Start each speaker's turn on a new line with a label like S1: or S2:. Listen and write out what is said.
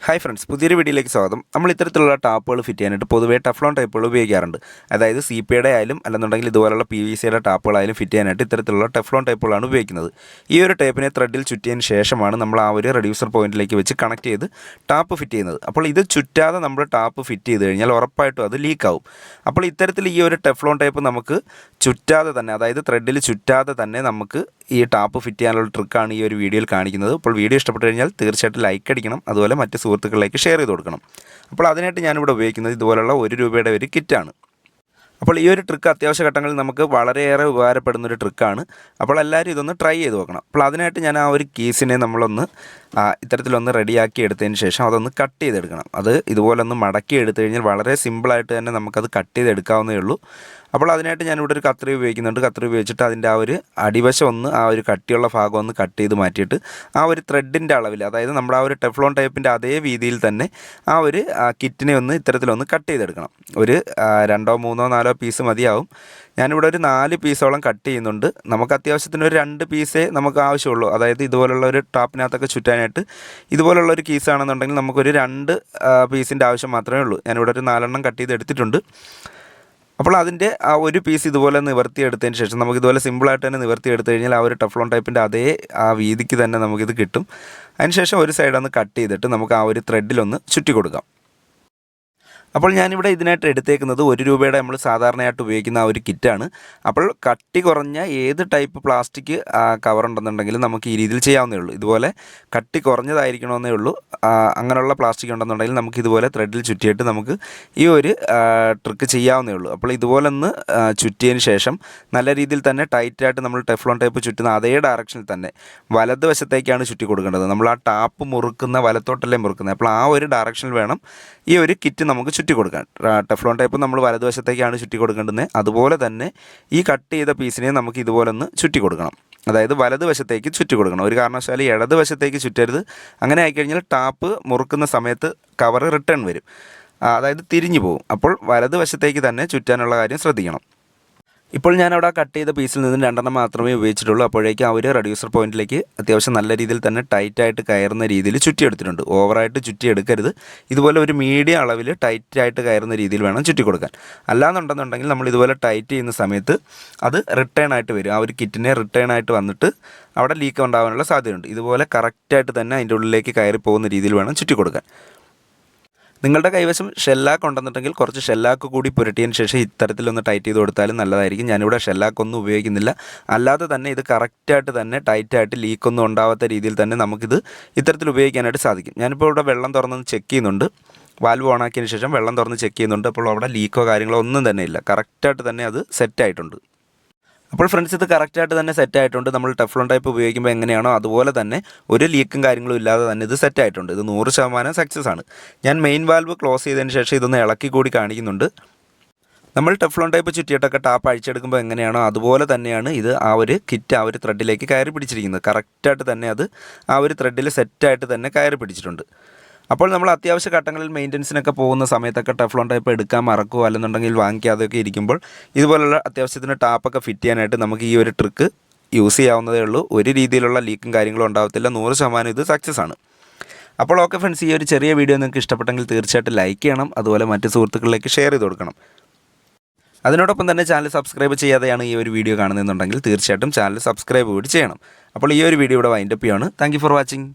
S1: Hi friends, പുതിയൊരു വീഡിയോയിലേക്ക് സ്വാഗതം. നമ്മൾ ഇത്തരത്തിലുള്ള ടാപ്പുകൾ ഫിറ്റ് ചെയ്യാനായിട്ട് പൊതുവേ ടെഫ്ലോൺ ടൈപ്പുകൾ ഉപയോഗിക്കാറുണ്ട്. അതായത് CP-യുടെ ആയാലും അല്ലെന്നുണ്ടെങ്കിൽ ഇതുപോലുള്ള PVC-യുടെ ടാപ്പുകളായാലും ഫിറ്റ് ചെയ്യാനായിട്ട് ഇത്തരത്തിലുള്ള ടെഫ്ലോൺ ടൈപ്പുകളാണ് ഉപയോഗിക്കുന്നത്. ഈ ഒരു ടേപ്പിനെ ത്രെഡിൽ ചുറ്റിയതിന് ശേഷമാണ് നമ്മൾ ആ ഒരു റെഡ്യൂസർ പോയിന്റിലേക്ക് വെച്ച് കണക്ട് ചെയ്ത് ടാപ്പ് ഫിറ്റ് ചെയ്യുന്നത്. അപ്പോൾ ഇത് ചുറ്റാതെ നമ്മൾ ടാപ്പ് ഫിറ്റ് ചെയ്ത് കഴിഞ്ഞാൽ ഉറപ്പായിട്ടും അത് ലീക്കാവും. അപ്പോൾ ഇത്തരത്തിൽ ഈ ഒരു ടെഫ്ലോൺ ടൈപ്പ് നമുക്ക് ചുറ്റാതെ തന്നെ, അതായത് ത്രെഡിൽ ചുറ്റാതെ തന്നെ നമുക്ക് ഈ ടാപ്പ് ഫിറ്റ് ചെയ്യാനുള്ള ട്രിക്കാണ് ഈ ഒരു വീഡിയോയിൽ കാണിക്കുന്നത്. അപ്പോൾ വീഡിയോ ഇഷ്ടപ്പെട്ട് കഴിഞ്ഞാൽ തീർച്ചയായിട്ടും ലൈക്ക് അടിക്കണം, അതുപോലെ മറ്റ് സുഹൃത്തുക്കളിലേക്ക് ഷെയർ ചെയ്ത് കൊടുക്കണം. അപ്പോൾ അതിനായിട്ട് ഞാനിവിടെ ഉപയോഗിക്കുന്നത് ഇതുപോലുള്ള ₹1 ഒരു കിറ്റാണ്. അപ്പോൾ ഈ ഒരു ട്രിക്ക് അത്യാവശ്യ ഘട്ടങ്ങളിൽ നമുക്ക് വളരെയേറെ ഉപകാരപ്പെടുന്നൊരു ട്രിക്കാണ്. അപ്പോൾ എല്ലാവരും ഇതൊന്ന് ട്രൈ ചെയ്ത് നോക്കണം. അപ്പോൾ അതിനായിട്ട് ഞാൻ ആ ഒരു കീസിനെ നമ്മളൊന്ന് ഇത്തരത്തിലൊന്ന് റെഡിയാക്കി എടുത്തതിന് ശേഷം അതൊന്ന് കട്ട് ചെയ്തെടുക്കണം. അത് ഇതുപോലെ ഒന്ന് മടക്കി എടുത്തു കഴിഞ്ഞാൽ വളരെ സിമ്പിളായിട്ട് തന്നെ നമുക്കത് കട്ട് ചെയ്തെടുക്കാവുന്നേ ഉള്ളൂ. അപ്പോൾ അതിനായിട്ട് ഞാനിവിടെ ഒരു കത്രി ഉപയോഗിക്കുന്നുണ്ട്. കത്രി ഉപയോഗിച്ചിട്ട് അതിൻ്റെ ആ ഒരു അടിവശം ഒന്ന്, ആ ഒരു കട്ടിയുള്ള ഭാഗം ഒന്ന് കട്ട് ചെയ്ത് മാറ്റിയിട്ട് ആ ഒരു ത്രെഡിൻ്റെ അളവിൽ, അതായത് നമ്മുടെ ആ ഒരു ടെഫ്ലോൺ ടൈപ്പിൻ്റെ അതേ രീതിയിൽ തന്നെ ആ ഒരു കിറ്റിനെ ഒന്ന് ഇത്തരത്തിലൊന്ന് കട്ട് ചെയ്തെടുക്കണം. ഒരു 2, 3, 4 പീസ് മതിയാവും. ഞാനിവിടെ ഒരു 4 പീസോളം കട്ട് ചെയ്യുന്നുണ്ട്. നമുക്ക് അത്യാവശ്യത്തിന് ഒരു 2 പീസേ നമുക്ക് ആവശ്യമുള്ളൂ. അതായത് ഇതുപോലുള്ള ഒരു ടാപ്പിനകത്തൊക്കെ ചുറ്റാനായിട്ട് ഇതുപോലുള്ളൊരു കീസാണെന്നുണ്ടെങ്കിൽ നമുക്കൊരു 2 പീസിൻ്റെ ആവശ്യം മാത്രമേ ഉള്ളൂ. ഞാനിവിടെ ഒരു 4 കട്ട് ചെയ്ത് എടുത്തിട്ടുണ്ട്. അപ്പോൾ അതിൻ്റെ ആ ഒരു പീസ് ഇതുപോലെ നിവർത്തിയെടുത്തതിന് ശേഷം നമുക്കിതുപോലെ സിമ്പിളായിട്ട് തന്നെ നിവർത്തിയെടുത്ത് കഴിഞ്ഞാൽ ആ ഒരു ടെഫ്ലോൺ ടൈപ്പിൻ്റെ അതേ ആ വീതിക്ക് തന്നെ നമുക്കിത് കിട്ടും. അതിനുശേഷം ഒരു സൈഡൊന്ന് കട്ട് ചെയ്തിട്ട് നമുക്ക് ആ ഒരു ത്രെഡിലൊന്ന് ചുറ്റി കൊടുക്കാം. അപ്പോൾ ഞാനിവിടെ ഇതിനായിട്ട് എടുത്തേക്കുന്നത് ₹1 നമ്മൾ സാധാരണയായിട്ട് ഉപയോഗിക്കുന്ന ആ ഒരു കിറ്റാണ്. അപ്പോൾ കട്ടി കുറഞ്ഞ ഏത് ടൈപ്പ് പ്ലാസ്റ്റിക് കവറുണ്ടെന്നുണ്ടെങ്കിലും നമുക്ക് ഈ രീതിയിൽ ചെയ്യാവുന്നേ ഉള്ളൂ. ഇതുപോലെ കട്ടി കുറഞ്ഞതായിരിക്കണമെന്നേ ഉള്ളൂ. അങ്ങനെയുള്ള പ്ലാസ്റ്റിക് ഉണ്ടെന്നുണ്ടെങ്കിൽ നമുക്ക് ഇതുപോലെ ത്രെഡിൽ ചുറ്റിയിട്ട് നമുക്ക് ഈ ഒരു ട്രിക്ക് ചെയ്യാവുന്നേ ഉള്ളൂ. അപ്പോൾ ഇതുപോലെ ഒന്ന് ചുറ്റിയതിന് ശേഷം നല്ല രീതിയിൽ തന്നെ ടൈറ്റായിട്ട് നമ്മൾ ടെഫ്ലോൺ ടൈപ്പ് ചുറ്റുന്ന അതേ ഡയറക്ഷനിൽ തന്നെ വലതുവശത്തേക്കാണ് ചുറ്റി കൊടുക്കേണ്ടത്. നമ്മൾ ആ ടാപ്പ് മുറുക്കുന്ന വലത്തോട്ടല്ലേ മുറുക്കുന്നത്. അപ്പോൾ ആ ഒരു ഡയറക്ഷനിൽ വേണം ഈ ഒരു കിറ്റ് നമുക്ക് ചുറ്റി കൊടുക്കാൻ. ടെഫ്ലോൺ ടൈപ്പ് നമ്മൾ വലതുവശത്തേക്കാണ് ചുറ്റി കൊടുക്കേണ്ടത്. അതുപോലെ തന്നെ ഈ കട്ട് ചെയ്ത പീസിനെ നമുക്ക് ഇതുപോലെ ഒന്ന് ചുറ്റി കൊടുക്കണം. അതായത് വലതുവശത്തേക്ക് ചുറ്റി കൊടുക്കണം. ഒരു കാരണവശാലും ഇടതുവശത്തേക്ക് ചുറ്റരുത്. അങ്ങനെ ആയിക്കഴിഞ്ഞാൽ ടാപ്പ് മുറുക്കുന്ന സമയത്ത് കവർ റിട്ടേൺ വരും, അതായത് തിരിഞ്ഞു പോകും. അപ്പോൾ വലതുവശത്തേക്ക് തന്നെ ചുറ്റാനുള്ള കാര്യം ശ്രദ്ധിക്കണം. ഇപ്പോൾ ഞാനവിടെ കട്ട് ചെയ്ത പീസിൽ നിന്ന് 2 മാത്രമേ ഉപയോഗിച്ചിട്ടുള്ളൂ. അപ്പോഴേക്കും ആ ഒരു റെഡ്യൂസർ പോയിന്റിലേക്ക് അത്യാവശ്യം നല്ല രീതിയിൽ തന്നെ ടൈറ്റായിട്ട് കയറുന്ന രീതിയിൽ ചുറ്റിയെടുത്തിട്ടുണ്ട്. ഓവറായിട്ട് ചുറ്റിയെടുക്കരുത്. ഇതുപോലെ ഒരു മീഡിയം അളവിൽ ടൈറ്റായിട്ട് കയറുന്ന രീതിയിൽ വേണം ചുറ്റി കൊടുക്കാൻ. അല്ലാന്നുണ്ടെന്നുണ്ടെങ്കിൽ നമ്മൾ ഇതുപോലെ ടൈറ്റ് ചെയ്യുന്ന സമയത്ത് അത് റിട്ടേൺ ആയിട്ട് വരും. ആ ഒരു കിറ്റിനെ റിട്ടേൺ ആയിട്ട് വന്നിട്ട് അവിടെ ലീക്ക് ഉണ്ടാകാനുള്ള സാധ്യതയുണ്ട്. ഇതുപോലെ കറക്റ്റായിട്ട് തന്നെ അതിൻ്റെ ഉള്ളിലേക്ക് കയറി പോകുന്ന രീതിയിൽ വേണം ചുറ്റി കൊടുക്കാൻ. നിങ്ങളുടെ കൈവശം ഷെല്ലാക്ക് ഉണ്ടെന്നുണ്ടെങ്കിൽ കുറച്ച് ഷെല്ലാക്ക് കൂടി പുരട്ടിയതിന് ശേഷം ഇത്തരത്തിലൊന്ന് ടൈറ്റ് ചെയ്ത് കൊടുത്താലും നല്ലതായിരിക്കും. ഞാനിവിടെ ഷെല്ലാക്കൊന്നും ഉപയോഗിക്കുന്നില്ല. അല്ലാതെ തന്നെ ഇത് കറക്റ്റായിട്ട് തന്നെ ടൈറ്റായിട്ട് ലീക്കൊന്നും ഉണ്ടാവാത്ത രീതിയിൽ തന്നെ നമുക്കിത് ഇത്തരത്തിൽ ഉപയോഗിക്കാനായിട്ട് സാധിക്കും. ഞാനിപ്പോൾ ഇവിടെ വെള്ളം തുറന്നൊന്ന് ചെക്ക് ചെയ്യുന്നുണ്ട്. വാൽവ് ഓണാക്കിയതിന് ശേഷം വെള്ളം തുറന്ന് ചെക്ക് ചെയ്യുന്നുണ്ട്. അപ്പോൾ അവിടെ ലീക്കോ കാര്യങ്ങളോ ഒന്നും തന്നെ ഇല്ല. കറക്റ്റായിട്ട് തന്നെ അത് സെറ്റായിട്ടുണ്ട്. അപ്പോൾ ഫ്രണ്ട്സ്, ഇത് കറക്റ്റായിട്ട് തന്നെ സെറ്റായിട്ടുണ്ട്. നമ്മൾ ടെഫ്ലോൺ ടൈപ്പ് ഉപയോഗിക്കുമ്പോൾ എങ്ങനെയാണോ അതുപോലെ തന്നെ ഒരു ലീക്കും കാര്യങ്ങളും ഇല്ലാതെ തന്നെ ഇത് സെറ്റായിട്ടുണ്ട്. ഇത് 100% സക്സസ് ആണ്. ഞാൻ മെയിൻ വാൽവ് ക്ലോസ് ചെയ്തതിന് ശേഷം ഇതൊന്ന് ഇളക്കി കൂടി കാണിക്കുന്നുണ്ട്. നമ്മൾ ടെഫ്ലോൺ ടൈപ്പ് ചുറ്റിയിട്ടൊക്കെ ടാപ്പ് അഴിച്ചെടുക്കുമ്പോൾ എങ്ങനെയാണോ അതുപോലെ തന്നെയാണ് ഇത് ആ ഒരു കിറ്റ് ആ ഒരു ത്രെഡിലേക്ക് കയറി പിടിച്ചിരിക്കുന്നത്. കറക്റ്റായിട്ട് തന്നെ അത് ആ ഒരു ത്രെഡിൽ സെറ്റായിട്ട് തന്നെ കയറി പിടിച്ചിട്ടുണ്ട്. അപ്പോൾ നമ്മൾ അത്യാവശ്യ ഘട്ടങ്ങളിൽ മെയിൻ്റനൻസിനൊക്കെ പോകുന്ന സമയത്തൊക്കെ ടെഫ്ലോൺ ടൈപ്പ് എടുക്കാൻ മറക്കുകയോ അല്ലെന്നുണ്ടെങ്കിൽ വാങ്ങിക്കാതെയൊക്കെ ഇരിക്കുമ്പോൾ ഇതുപോലുള്ള അത്യാവശ്യത്തിന് ടാപ്പൊക്കെ ഫിറ്റ് ചെയ്യാനായിട്ട് നമുക്ക് ഈ ഒരു ട്രിക്ക് യൂസ് ചെയ്യാവുന്നതേ ഉള്ളൂ. ഒരു രീതിയിലുള്ള ലീക്കും കാര്യങ്ങളും ഉണ്ടാകത്തില്ല. 100% ഇത് സക്സസ് ആണ്. അപ്പോൾ ഓക്കെ ഫ്രണ്ട്സ്, ഈ ഒരു ചെറിയ വീഡിയോ നിങ്ങൾക്ക് ഇഷ്ടപ്പെട്ടെങ്കിൽ തീർച്ചയായിട്ടും ലൈക്ക് ചെയ്യണം, അതുപോലെ മറ്റ് സുഹൃത്തുക്കളിലേക്ക് ഷെയർ ചെയ്ത് കൊടുക്കണം. അതിനോടൊപ്പം തന്നെ ചാനൽ സബ്സ്ക്രൈബ് ചെയ്യാതെയാണ് ഈ ഒരു വീഡിയോ കാണുന്നതെന്നുണ്ടെങ്കിൽ തീർച്ചയായിട്ടും ചാനൽ സബ്സ്ക്രൈബ് കൂടി ചെയ്യണം. അപ്പോൾ ഈ ഒരു വീഡിയോ ഇവിടെ വൈൻഡപ്പ് ചെയ്യാണ്. Thank you for watching.